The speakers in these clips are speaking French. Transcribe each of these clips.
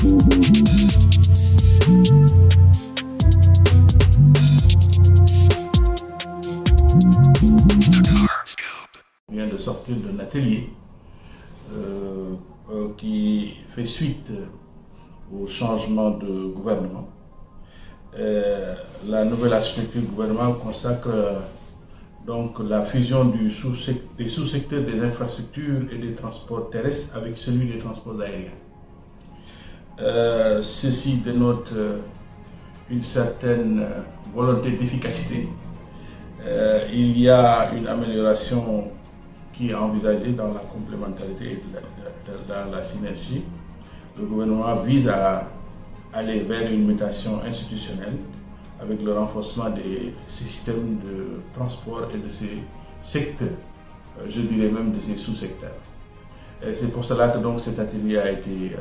Je viens de sortir d'un atelier qui fait suite au changement de gouvernement. La nouvelle architecture gouvernementale consacre donc la fusion des sous-secteurs des infrastructures et des transports terrestres avec celui des transports aériens. Ceci dénote une certaine volonté d'efficacité. Il y a une amélioration qui est envisagée dans la complémentarité et dans la synergie. Le gouvernement vise à aller vers une mutation institutionnelle avec le renforcement des systèmes de transport et de ces secteurs, je dirais même de ces sous-secteurs. C'est pour cela que donc cet atelier a été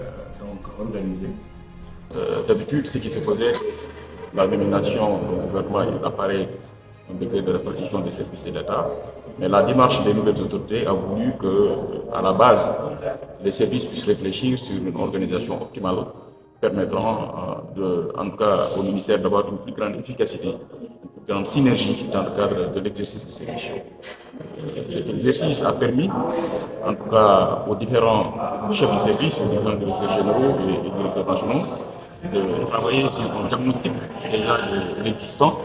organisé. D'habitude, ce qui se faisait, la nomination au gouvernement, il apparaît un décret de répartition des services de l'État, mais la démarche des nouvelles autorités a voulu que, à la base, les services puissent réfléchir sur une organisation optimale permettant, en tout cas au ministère, d'avoir une plus grande efficacité, une plus grande synergie dans le cadre de l'exercice de ces missions. Cet exercice a permis, en tout cas aux différents chefs de service, aux différents directeurs généraux et directeurs nationaux, de travailler sur un diagnostic déjà existant,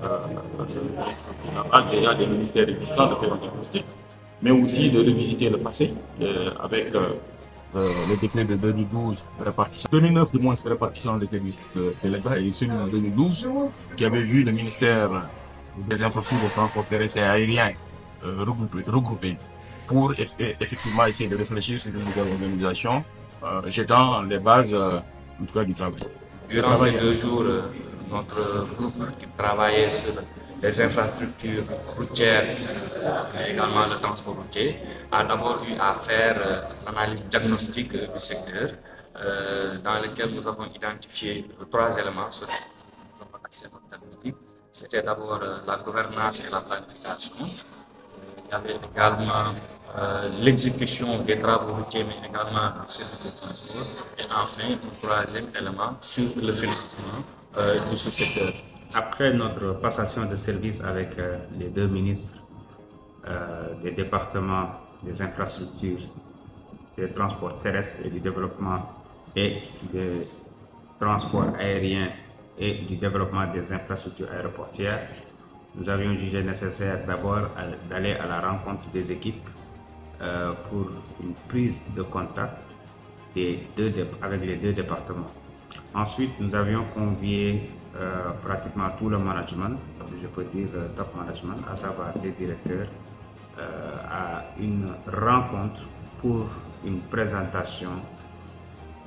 la base déjà des ministères existants, de faire un diagnostic, mais aussi de revisiter le passé avec le décret de 2012, répartition 2009 du moins, répartition des services de l'État, et celui de 2012 qui avait vu le ministère des infrastructures, transport terrestre et aérien regroupés pour effectivement essayer de réfléchir sur une nouvelle organisation, jetant les bases en tout cas du travail. Durant ces 2 jours, notre groupe qui travaillait sur les infrastructures routières, mais également le transport routier, a d'abord eu à faire l'analyse diagnostique du secteur, dans lequel nous avons identifié 3 éléments sur lesquels nous avons accès à notre diagnostic. C'était d'abord la gouvernance et la planification. Il y avait également l'exécution des travaux routiers, mais également le service de transport. Et enfin, un 3e élément sur le financement du sous-secteur. Après notre passation de service avec les 2 ministres des départements des infrastructures, des transports terrestres et du développement et des transports aériens et du développement des infrastructures aéroportuaires, nous avions jugé nécessaire d'abord d'aller à la rencontre des équipes pour une prise de contact avec les 2 départements. Ensuite, nous avions convié pratiquement tout le management, je peux dire top management, à savoir les directeurs, à une rencontre pour une présentation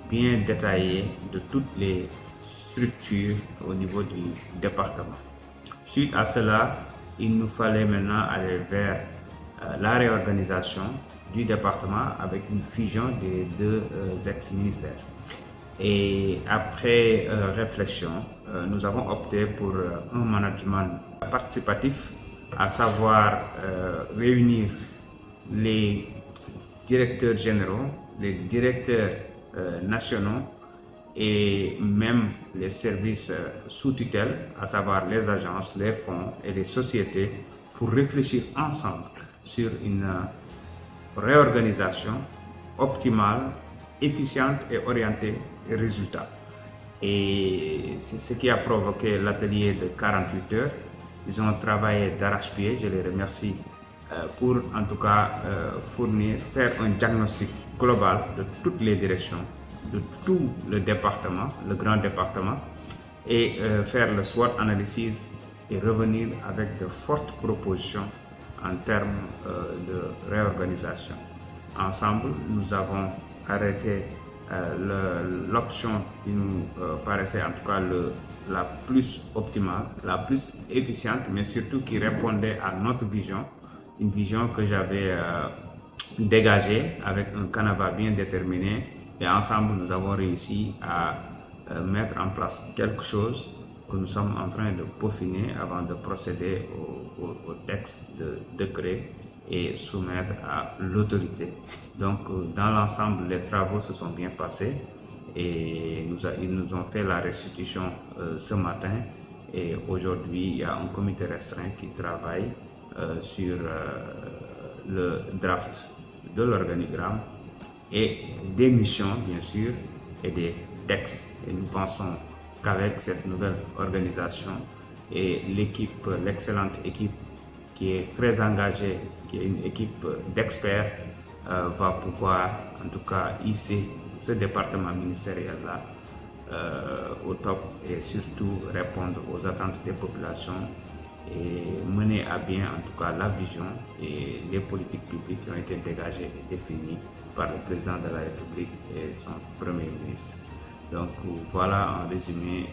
bien détaillée de toutes les structures au niveau du département. Suite à cela, il nous fallait maintenant aller vers la réorganisation du département avec une fusion des 2 ex-ministères. Et après réflexion, nous avons opté pour un management participatif, à savoir réunir les directeurs généraux, les directeurs nationaux et même les services sous tutelle, à savoir les agences, les fonds et les sociétés, pour réfléchir ensemble sur une réorganisation optimale, efficiente et orientée aux résultats. Et c'est ce qui a provoqué l'atelier de 48 heures. Ils ont travaillé d'arrache-pied, je les remercie, pour en tout cas faire un diagnostic global de toutes les directions, de tout le département, le grand département, et faire le SWOT analysis et revenir avec de fortes propositions en termes de réorganisation. Ensemble, nous avons arrêté l'option qui nous paraissait en tout cas la plus optimale, la plus efficiente, mais surtout qui répondait à notre vision, une vision que j'avais dégagée avec un canevas bien déterminé, et ensemble nous avons réussi à mettre en place quelque chose que nous sommes en train de peaufiner avant de procéder au texte de décret et soumettre à l'autorité. Donc dans l'ensemble, les travaux se sont bien passés et ils nous ont fait la restitution ce matin. Et aujourd'hui, il y a un comité restreint qui travaille sur le draft de l'organigramme et des missions, bien sûr, et des textes. Et nous pensons qu'avec cette nouvelle organisation et l'équipe, l'excellente équipe qui est très engagée, qui est une équipe d'experts, va pouvoir en tout cas hisser ce département ministériel-là au top et surtout répondre aux attentes des populations et mener à bien en tout cas la vision et les politiques publiques qui ont été dégagées et définies par le président de la République et son premier ministre. Donc voilà en résumé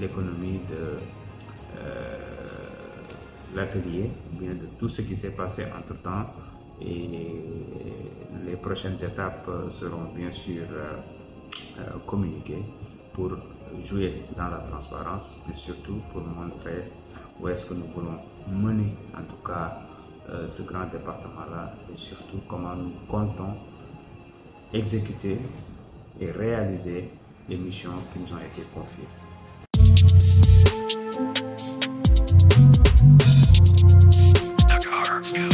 l'économie de l'atelier, bien de tout ce qui s'est passé entre-temps, et les prochaines étapes seront bien sûr communiquées pour jouer dans la transparence, mais surtout pour montrer où est-ce que nous voulons mener en tout cas ce grand département-là, et surtout comment nous comptons exécuter et réaliser les missions qui nous ont été confiées. Dakar.